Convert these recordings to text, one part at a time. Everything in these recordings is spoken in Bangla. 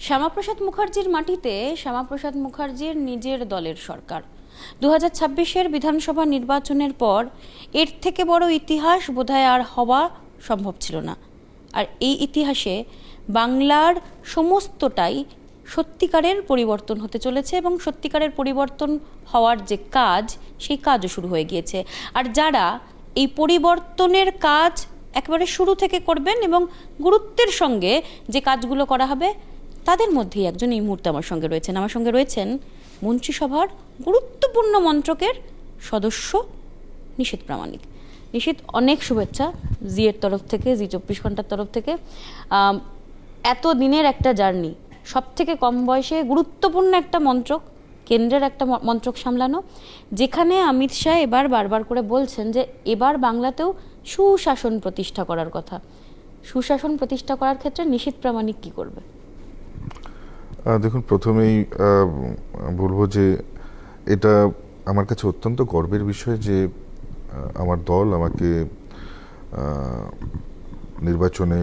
শ্যামাপ্রসাদ মুখার্জির মাটিতে শ্যামাপ্রসাদ মুখার্জির নিজের দলের সরকার। 2026-এর বিধানসভা নির্বাচনের পর এর থেকে বড় ইতিহাস বোধহয় আর হওয়া সম্ভব ছিল না। আর এই ইতিহাসে বাংলার সমস্তটাই সত্যিকারের পরিবর্তন হতে চলেছে এবং সত্যিকারের পরিবর্তন হওয়ার যে কাজ, সেই কাজও শুরু হয়ে গিয়েছে। আর যারা এই পরিবর্তনের কাজ একেবারে শুরু থেকে করবেন এবং গুরুত্বের সঙ্গে যে কাজগুলো করা হবে, তাদের মধ্যেই একজন এই মুহূর্তে আমার সঙ্গে রয়েছেন মন্ত্রিসভার গুরুত্বপূর্ণ মন্ত্রকের সদস্য নিশীথ প্রামাণিক। নিশীথ, অনেক শুভেচ্ছা জিএর তরফ থেকে, জি 24 ঘন্টার তরফ থেকে। এত দিনের একটা জার্নি, সব থেকে কম বয়সে গুরুত্বপূর্ণ একটা মন্ত্রক, কেন্দ্রের একটা মন্ত্রক সামলানো, যেখানে অমিত শাহ এবার বারবার করে বলছেন যে এবার বাংলাতেও সুশাসন প্রতিষ্ঠা করার কথা। সুশাসন প্রতিষ্ঠা করার ক্ষেত্রে নিশীথ প্রামাণিক কি করবে? দেখুন, প্রথমেই বলবো যে এটা আমার কাছে অত্যন্ত গর্বের বিষয় যে আমার দল আমাকে নির্বাচনে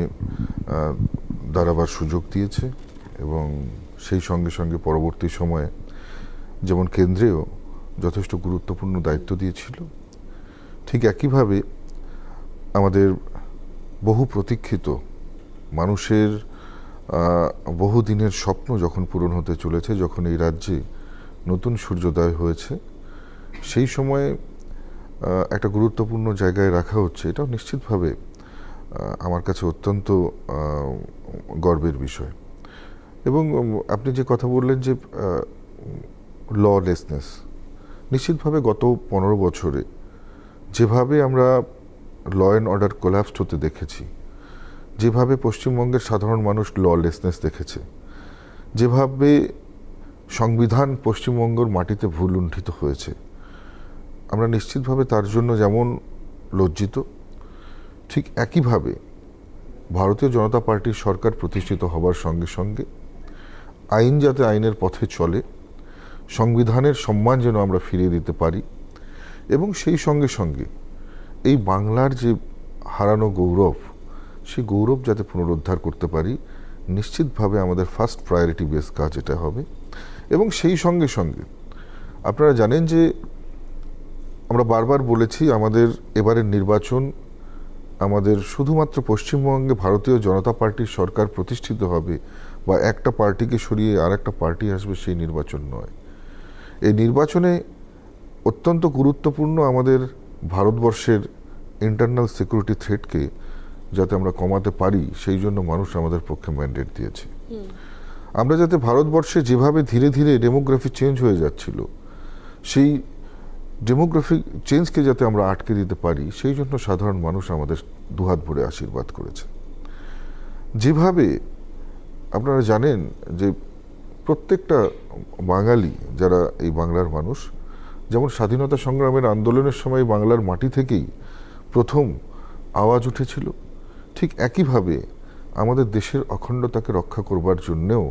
দাঁড়াবার সুযোগ দিয়েছে এবং সেই সঙ্গে সঙ্গে পরবর্তী সময়ে যেমন কেন্দ্রেও যথেষ্ট গুরুত্বপূর্ণ দায়িত্ব দিয়েছিল, ঠিক একইভাবে আমাদের বহু প্রতীক্ষিত মানুষের বহুদিনের স্বপ্ন যখন পূরণ হতে চলেছে, যখন এই রাজ্যে নতুন সূর্যোদয় হয়েছে, সেই সময়ে একটা গুরুত্বপূর্ণ জায়গায় রাখা হচ্ছে, এটাও নিশ্চিতভাবে আমার কাছে অত্যন্ত গর্বের বিষয়। এবং আপনি যে কথা বললেন যে ললেসনেস, নিশ্চিতভাবে গত 15 বছরে যেভাবে আমরা ল অ্যান্ড অর্ডার কোল্যাপসড হতে দেখেছি, যেভাবে পশ্চিমবঙ্গের সাধারণ মানুষ ললেসনেস দেখেছে, যেভাবে সংবিধান পশ্চিমবঙ্গের মাটিতে ভূলুণ্ঠিত হয়েছে, আমরা নিশ্চিতভাবে তার জন্য যেমন লজ্জিত, ঠিক একইভাবে ভারতীয় জনতা পার্টির সরকার প্রতিষ্ঠিত হবার সঙ্গে সঙ্গে আইন যাতে আইনের পথে চলে, সংবিধানের সম্মান যেন আমরা ফিরিয়ে দিতে পারি এবং সেই সঙ্গে সঙ্গে এই বাংলার যে হারানো গৌরব, সেই গৌরব যাতে পুনরুদ্ধার করতে পারি, নিশ্চিতভাবে আমাদের ফার্স্ট প্রায়োরিটি বেস কাজ এটা হবে। এবং সেই সঙ্গে সঙ্গে আপনারা জানেন যে আমরা বারবার বলেছি আমাদের এবারের নির্বাচন আমাদের শুধুমাত্র পশ্চিমবঙ্গে ভারতীয় জনতা পার্টির সরকার প্রতিষ্ঠিত হবে বা একটা পার্টিকে সরিয়ে আর একটা পার্টি আসবে, সেই নির্বাচন নয়। এই নির্বাচনে অত্যন্ত গুরুত্বপূর্ণ আমাদের ভারতবর্ষের ইন্টারনাল সিকিউরিটি থ্রেটকে যাতে আমরা কমাতে পারি, সেই জন্য মানুষ আমাদের পক্ষে ম্যান্ডেট দিয়েছে। আমরা যাতে ভারতবর্ষে যেভাবে ধীরে ধীরে ডেমোগ্রাফি চেঞ্জ হয়ে যাচ্ছিল, সেই ডেমোগ্রাফিক চেঞ্জকে যাতে আমরা আটকে দিতে পারি, সেই জন্য সাধারণ মানুষ আমাদের দুহাত ভরে আশীর্বাদ করেছে। যেভাবে আপনারা জানেন যে প্রত্যেকটা বাঙালি যারা এই বাংলার মানুষ, যেমন স্বাধীনতা সংগ্রামের আন্দোলনের সময় বাংলার মাটি থেকেই প্রথম আওয়াজ উঠেছিল, ঠিক একইভাবে আমাদের দেশের অখণ্ডতাকে রক্ষা করবার জন্যেও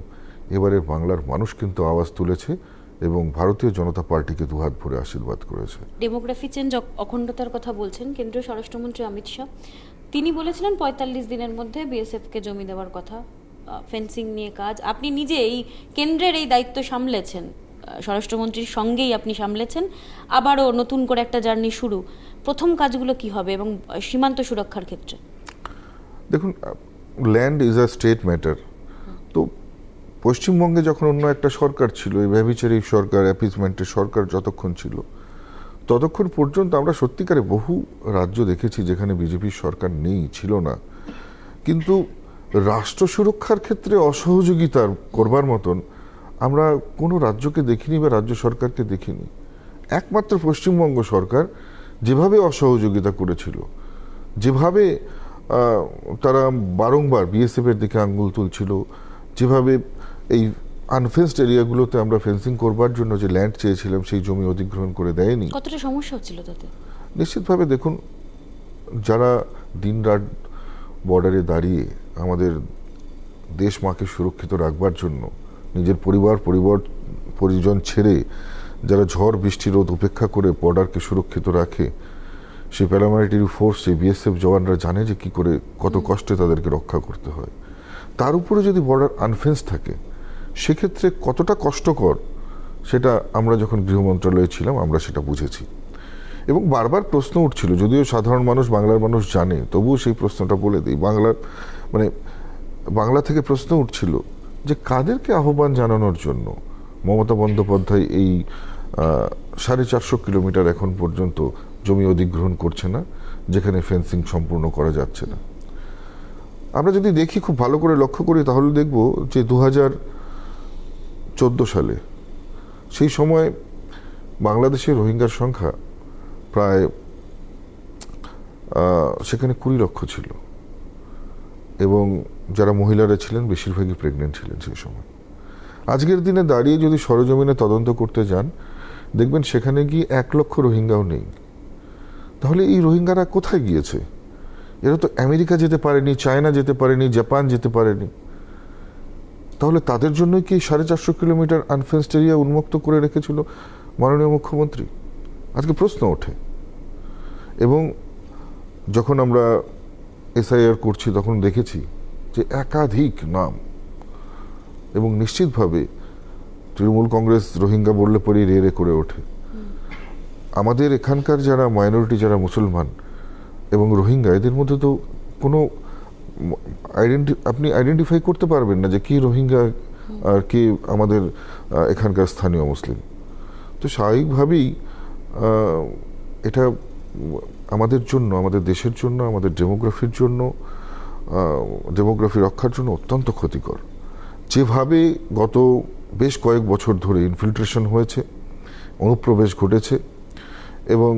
এবারে বাংলার মানুষ কিন্তু আওয়াজ তুলেছে এবং ভারতীয় জনতা পার্টিকে দুহাত ভরে আশীর্বাদ করেছে। ডেমোগ্রাফি চেঞ্জ, অখণ্ডতার কথা বলছেন কেন্দ্রীয় স্বরাষ্ট্রমন্ত্রী অমিত শাহ। তিনি বলেছিলেন 45 দিনের মধ্যে বিএসএফকে জমি দেওয়ার কথা, ফেন্সিং নিয়ে কাজ। আপনি নিজে এই কেন্দ্রের এই দায়িত্ব সামলেছেন, স্বরাষ্ট্রমন্ত্রীর সঙ্গেই আপনি সামলেছেন, আবারও নতুন করে একটা জার্নি শুরু। প্রথম কাজগুলো কি হবে এবং সীমান্ত সুরক্ষার ক্ষেত্রে? দেখুন, land is a state matter. তো পশ্চিমবঙ্গে যখন অন্য একটা সরকার ছিল, এই ব্যভিচারী সরকার, অ্যাপিজমেন্টের সরকার যতক্ষণ ছিল, ততক্ষণ পর্যন্ত আমরা সত্যিকারে বহু রাজ্য দেখেছি যেখানে বিজেপির সরকার নেই, ছিল না, কিন্তু রাষ্ট্র সুরক্ষার ক্ষেত্রে অসহযোগিতা করবার মতন আমরা কোনো রাজ্যকে দেখিনি বা রাজ্য সরকারকে দেখিনি। একমাত্র পশ্চিমবঙ্গ সরকার যেভাবে অসহযোগিতা করেছিল, যেভাবে তারা বারংবার বিএসএফের দিকে আঙ্গুল তুলছিল, যেভাবে এই আনফেন্সড এরিয়াগুলোতে আমরা ফেন্সিং করবার জন্য যে ল্যান্ড চেয়েছিলাম সেই জমি অধিগ্রহণ করে দেয়নি। কতটা সমস্যা হচ্ছিল তাতে? নিশ্চিতভাবে দেখুন, যারা দিনরাত বর্ডারে দাঁড়িয়ে আমাদের দেশ মাকে সুরক্ষিত রাখবার জন্য নিজের পরিজন ছেড়ে যারা ঝড় বৃষ্টি রোদ উপেক্ষা করে বর্ডারকে সুরক্ষিত রাখে, সেই প্যারামিলিটারি ফোর্স, সেই বিএসএফ জওয়ানরা জানে যে কি করে কত কষ্টে তাদেরকে রক্ষা করতে হয়। তার উপরে যদি বর্ডার আনফেন্স থাকে, সেক্ষেত্রে কতটা কষ্টকর সেটা আমরা যখন গৃহ মন্ত্রণালয়ে ছিলাম আমরা সেটা বুঝেছি। এবং বারবার প্রশ্ন উঠছিল, যদিও সাধারণ মানুষ, বাংলার মানুষ জানে, তবুও সেই প্রশ্নটা বলে দিই। বাংলা থেকে প্রশ্ন উঠছিল যে কাদেরকে আহ্বান জানানোর জন্য মমতা বন্দ্যোপাধ্যায় এই 450 কিলোমিটার এখন পর্যন্ত জমি অধিগ্রহণ করছে না, যেখানে ফেন্সিং সম্পূর্ণ করা যাচ্ছে না। আমরা যদি দেখি, খুব ভালো করে লক্ষ্য করি, তাহলে দেখব যে 2014 সালে সেই সময় বাংলাদেশের রোহিঙ্গার সংখ্যা প্রায় সেখানে 20 লক্ষ ছিল, এবং যারা মহিলারা ছিলেন বেশিরভাগই প্রেগনেন্ট ছিলেন সেই সময়। আজকের দিনে দাঁড়িয়ে যদি সরজমিনে তদন্ত করতে যান, দেখবেন সেখানে গিয়ে 1 লক্ষ রোহিঙ্গাও নেই। তাহলে এই রোহিঙ্গারা কোথায় গিয়েছে? এরা তো আমেরিকা যেতে পারেনি, চায়না যেতে পারেনি, জাপান যেতে পারেনি। তাহলে তাদের জন্য কি 450 কিলোমিটার আনফেন্সড এরিয়া উন্মুক্ত করে রেখেছিল মাননীয় মুখ্যমন্ত্রী? আজকে প্রশ্ন ওঠে। এবং যখন আমরা এসআইআর করছি তখন দেখেছি যে একাধিক নাম, এবং নিশ্চিতভাবে তৃণমূল কংগ্রেস রোহিঙ্গা বললে পরেই রে রে করে ওঠে। আমাদের এখানকার যারা মাইনরিটি, যারা মুসলমান এবং রোহিঙ্গা, এদের মধ্যে তো কোনো আপনি আইডেন্টিফাই করতে পারবেন না যে কি রোহিঙ্গা আর কি আমাদের এখানকার স্থানীয় মুসলিম। তো স্বাভাবিকভাবেই এটা আমাদের জন্য, আমাদের দেশের জন্য, আমাদের ডেমোগ্রাফির জন্য, ডেমোগ্রাফি রক্ষার জন্য অত্যন্ত ক্ষতিকর। যেভাবে গত বেশ কয়েক বছর ধরে ইনফিল্ট্রেশন হয়েছে, অনুপ্রবেশ ঘটেছে, এবং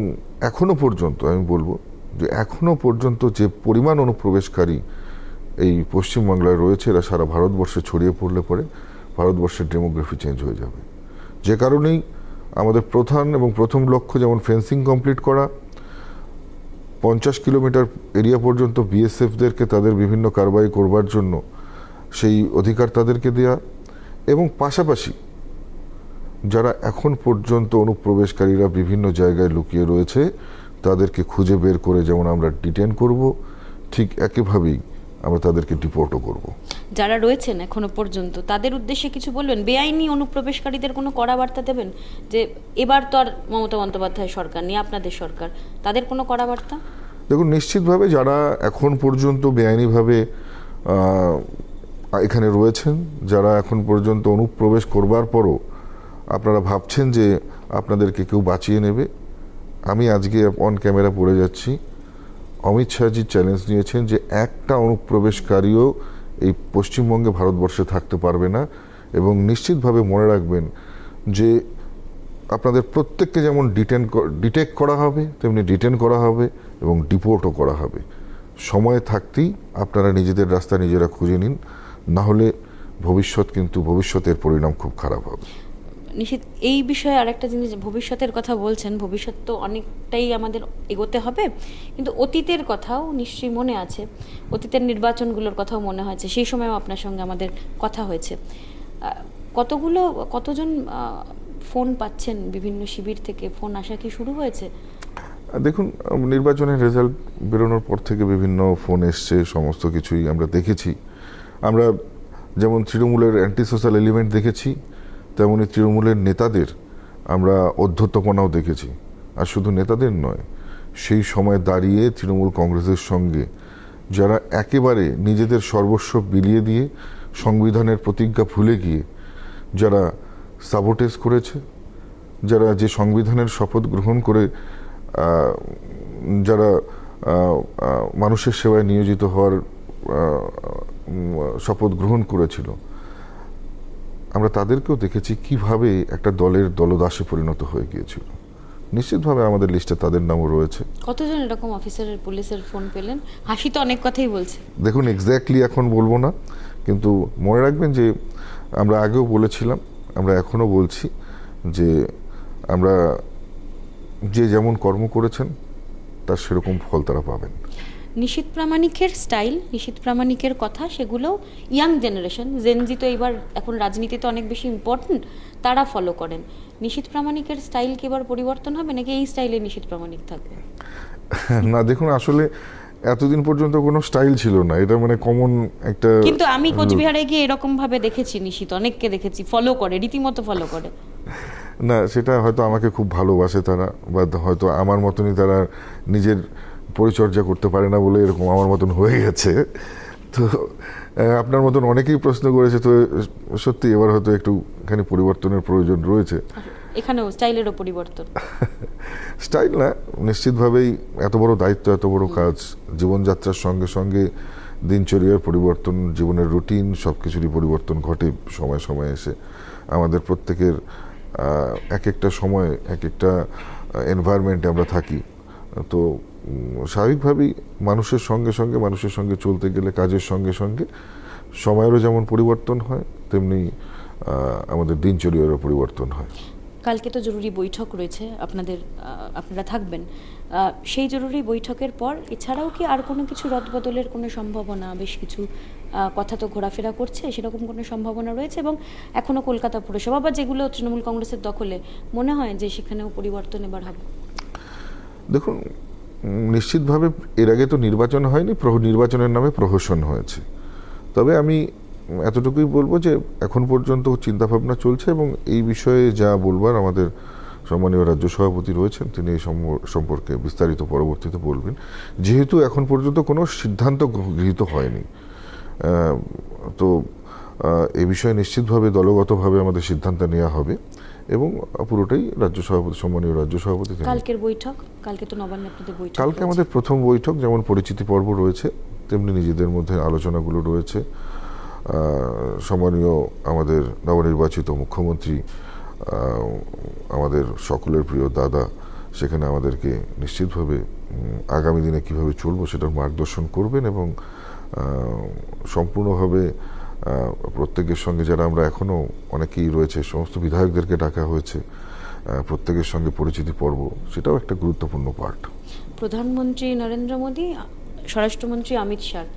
এখনো পর্যন্ত আমি বলবো যে এখনো পর্যন্ত যে পরিমাণ অনুপ্রবেশকারী এই পশ্চিমবাংলায় রয়েছে, এরা সারা ভারতবর্ষে ছড়িয়ে পড়লে পরে ভারতবর্ষের ডেমোগ্রাফি চেঞ্জ হয়ে যাবে। যে কারণেই আমাদের প্রথম লক্ষ্য যেমন ফেন্সিং কমপ্লিট করা, 50 কিলোমিটার এরিয়া পর্যন্ত বিএসএফদেরকে তাদের বিভিন্ন কারবাই করবার জন্য সেই অধিকার তাদেরকে দেয়া, এবং পাশাপাশি যারা এখন পর্যন্ত অনুপ্রবেশকারীরা বিভিন্ন জায়গায় লুকিয়ে রয়েছে তাদেরকে খুঁজে বের করে যেমন আমরা ডিটেন করব, ঠিক একইভাবেই আমরা তাদেরকে ডিপোর্টও করব। যারা রয়েছেন এখনো পর্যন্ত, তাদের উদ্দেশ্যে কিছু বলবেন? বেআইনি অনুপ্রবেশকারীদের কোনো কড়া বার্তা দেবেন যে এবার তো আর মমতা বন্দ্যোপাধ্যায় সরকার নেই, আপনাদের সরকার, তাদের কোনো কড়া বার্তা? দেখুন, নিশ্চিতভাবে যারা এখন পর্যন্ত বেআইনিভাবে এখানে রয়েছেন, যারা এখন পর্যন্ত অনুপ্রবেশ করবার পরও আপনারা ভাবছেন যে আপনাদেরকে কেউ বাঁচিয়ে নেবে, আমি আজকে অন ক্যামেরা পড়ে যাচ্ছি, অমিত শাহজি চ্যালেঞ্জ নিয়েছেন যে একটা অনুপ্রবেশকারীও এই পশ্চিমবঙ্গে, ভারতবর্ষে থাকতে পারবে না। এবং নিশ্চিতভাবে মনে রাখবেন যে আপনাদের প্রত্যেককে যেমন ডিটেক্ট করা হবে, তেমনি ডিটেন করা হবে এবং ডিপোর্টও করা হবে। সময় থাকতেই আপনারা নিজেদের রাস্তা নিজেরা খুঁজে নিন, না হলে ভবিষ্যতের পরিণাম খুব খারাপ হবে। নিশ্চিত এই বিষয়ে আরেকটা জিনিস, ভবিষ্যতের কথা বলছেন, ভবিষ্যৎ তো অনেকটাই আমাদের এগোতে হবে, কিন্তু অতীতের কথাও নিশ্চয়ই মনে আছে, অতীতের নির্বাচনগুলোর কথাও মনে হয়েছে, সেই সময়ও আপনার সঙ্গে আমাদের কথা হয়েছে। কতজন ফোন পাচ্ছেন বিভিন্ন শিবির থেকে? ফোন আসা কি শুরু হয়েছে? দেখুন, নির্বাচনের রেজাল্ট বেরোনোর পর থেকে বিভিন্ন ফোন এসছে, সমস্ত কিছুই আমরা দেখেছি। আমরা যেমন তৃণমূলের অ্যান্টি সোশ্যাল এলিমেন্ট দেখেছি, তেমনি তৃণমূলের নেতাদের আমরা অধ্যত্তপনাও দেখেছি। আর শুধু নেতাদের নয়, সেই সময় দাঁড়িয়ে তৃণমূল কংগ্রেসের সঙ্গে যারা একেবারে নিজেদের সর্বস্ব বিলিয়ে দিয়ে সংবিধানের প্রতিজ্ঞা ভুলে গিয়ে যারা সাবোটেজ করেছে, যারা যে সংবিধানের শপথ গ্রহণ করে যারা মানুষের সেবায় নিয়োজিত হওয়ার শপথ গ্রহণ করেছিল, আমরা তাদেরকেও দেখেছি কিভাবে একটা দলের দলদাসে পরিণত হয়ে গিয়েছিল। নিশ্চিতভাবে আমাদের লিস্টে তাদের নামও রয়েছে। কতজন এরকম অফিসারের, পুলিশের ফোন পেলেন? হাসি তো অনেক কথাই বলছে। দেখুন, এক্স্যাক্টলি এখন বলবো না, কিন্তু মনে রাখবেন যে আমরা আগেও বলেছিলাম, আমরা এখনও বলছি যে আমরা যে যেমন কর্ম করেছেন তার সেরকম ফল তারা পাবেন। নিশীথ প্রামাণিকের স্টাইল, নিশীথ প্রামাণিকের কথা, সেগুলো ইয়াং জেনারেশন, জেনজি তো এবার এখন রাজনীতিতে অনেক বেশি ইম্পর্টেন্ট, তারা ফলো করেন। নিশীথ প্রামাণিকের স্টাইল কি এবার পরিবর্তন হবে, নাকি এই স্টাইলে নিশীথ প্রামাণিক থাকবে? না, দেখুন, আসলে এতদিন পর্যন্ত কোনো স্টাইল ছিল না, এটা মানে কমন একটা। কিন্তু আমি কোচবিহারে গিয়ে এরকম ভাবে দেখেছি নিশিত, অনেককে দেখেছি ফলো করে, রীতিমতো ফলো করে। না, সেটা হয়তো আমাকে খুব ভালোবাসে তারা, বা হয়তো আমার মতনই তারা নিজের পরিচর্যা করতে পারে না বলে এরকম আমার মতন হয়ে গেছে। তো আপনার মতন অনেকেই প্রশ্ন করেছে, তো সত্যি এবার হয়তো একটুখানি পরিবর্তনের প্রয়োজন রয়েছে। এখানেও স্টাইলেরও পরিবর্তন। স্টাইল না, নিশ্চিতভাবেই এত বড় দায়িত্ব, এত বড় কাজ, জীবনযাত্রার সঙ্গে সঙ্গে দিনচর্যার পরিবর্তন, জীবনের রুটিন, সব কিছুরই পরিবর্তন ঘটে সময় সময় এসে। আমাদের প্রত্যেকের এক একটা সময় এক একটা এনভায়রনমেন্টে আমরা থাকি। তো স্বাভাবিকভাবেই মানুষের সঙ্গে চলতে গেলে কাজের সঙ্গে সঙ্গে সময়েরও যেমন পরিবর্তন হয়, তেমনি আমাদের দিনচর্যারও পরিবর্তন হয়। কালকে তো জরুরি বৈঠক রয়েছে আপনারা থাকবেন, সেই জরুরি বৈঠকের পর এছাড়াও কি আর কোনো কিছু রদবদলের কোনো সম্ভাবনা, বেশ কিছু কথা তো ঘোরাফেরা করছে, সেরকম কোনো সম্ভাবনা রয়েছে? এবং এখনো কলকাতা পুরসভা বা যেগুলো তৃণমূল কংগ্রেসের দখলে, মনে হয় যে সেখানেও পরিবর্তন এবার হবে? দেখুন, নিশ্চিতভাবে এর আগে তো নির্বাচন হয়নি, নির্বাচনের নামে প্রহসন হয়েছে। তবে আমি এতটুকুই বলবো যে এখন পর্যন্ত চিন্তাভাবনা চলছে, এবং এই বিষয়ে যা বলবার আমাদের সম্মানীয় রাজ্য সভাপতি রয়েছেন, তিনি এই সম্পর্কে বিস্তারিত পরবর্তীতে বলবেন। যেহেতু এখন পর্যন্ত কোনো সিদ্ধান্ত গৃহীত হয়নি, তো এই বিষয়ে নিশ্চিতভাবে দলগতভাবে আমাদের সিদ্ধান্ত নেওয়া হবে, এবং পুরোটাই সম্মানীয় রাজ্য সভাপতি। কালকের বৈঠক, কালকে তো নবান্নে আপনাদের বৈঠক, কালকে আমাদের প্রথম বৈঠক, যেমন পরিচিতি পর্ব রয়েছে তেমনি নিজেদের মধ্যে আলোচনাগুলো রয়েছে। সম্মানীয় আমাদের নবনির্বাচিত মুখ্যমন্ত্রী, আমাদের সকলের প্রিয় দাদা, সেখানে আমাদেরকে নিশ্চিতভাবে আগামী দিনে কিভাবে চলবো সেটার মার্গদর্শন করবেন, এবং সম্পূর্ণভাবে প্রত্যেকের সঙ্গে, যারা আমরা এখনও অনেকেই রয়েছে, সমস্ত বিধায়কদেরকে ডাকা হয়েছে, প্রত্যেকের সঙ্গে পরিচিতি পর্ব, সেটাও একটা গুরুত্বপূর্ণ পার্ট। প্রধানমন্ত্রী নরেন্দ্র মোদী, স্বরাষ্ট্রমন্ত্রী অমিত শাহ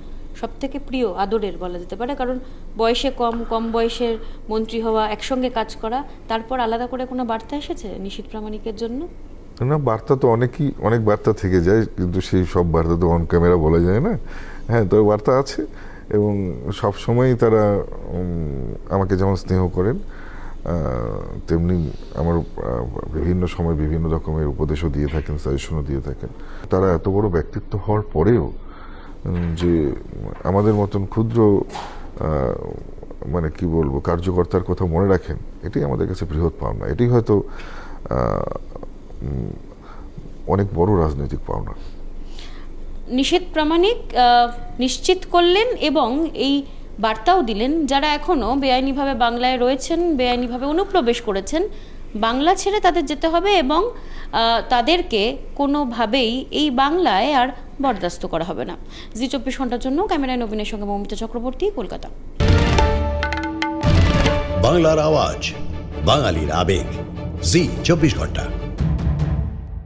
সব থেকে প্রিয়, আদরের বলা যেতে পারে, কারণ বয়সে কম বয়সের মন্ত্রী হওয়া, একসঙ্গে কাজ করা। তারপর আলাদা করে কোনো বার্তা এসেছে নিশীথ প্রামাণিকের জন্য? না, বার্তা তো অনেক বার্তা থেকে যায়, কিন্তু সেই সব বার্তা তো অন ক্যামেরা বলা যায় না। হ্যাঁ, তবে বার্তা আছে, এবং সব সময়ই তারা আমাকে যেমন স্নেহ করেন, তেমনি আমার বিভিন্ন সময় বিভিন্ন রকমের উপদেশও দিয়ে থাকেন, সাজেশনও দিয়ে থাকেন। তারা এত বড় ব্যক্তিত্ব হওয়ার পরেও যে আমাদের মতন ক্ষুদ্র মানে কি বলবো, কার্যকর্তার কথা মনে রাখেন, এটাই আমাদের কাছে বৃহৎ পাওনা। এটাই হয়তো অনেক বড় রাজনৈতিক পাওনা। নিশীথ প্রামাণিক নিশ্চিত করলেন এবং এই বার্তাও দিলেন, যারা এখনো বেআইনিভাবে বাংলায় রয়েছেন, বেআইনিভাবে অনুপ্রবেশ করেছেন, বাংলা ছেড়ে তাদের যেতে হবে, এবং তাদেরকে কোনোভাবেই এই বাংলায় আর বরদাস্ত করা হবে না। জি 24 ঘন্টার জন্য ক্যামেরায় নবীনের সঙ্গে মৌমিতা চক্রবর্তী, কলকাতা। বাংলার আওয়াজ, বাঙালির আবেগ, জি 24 ঘন্টা।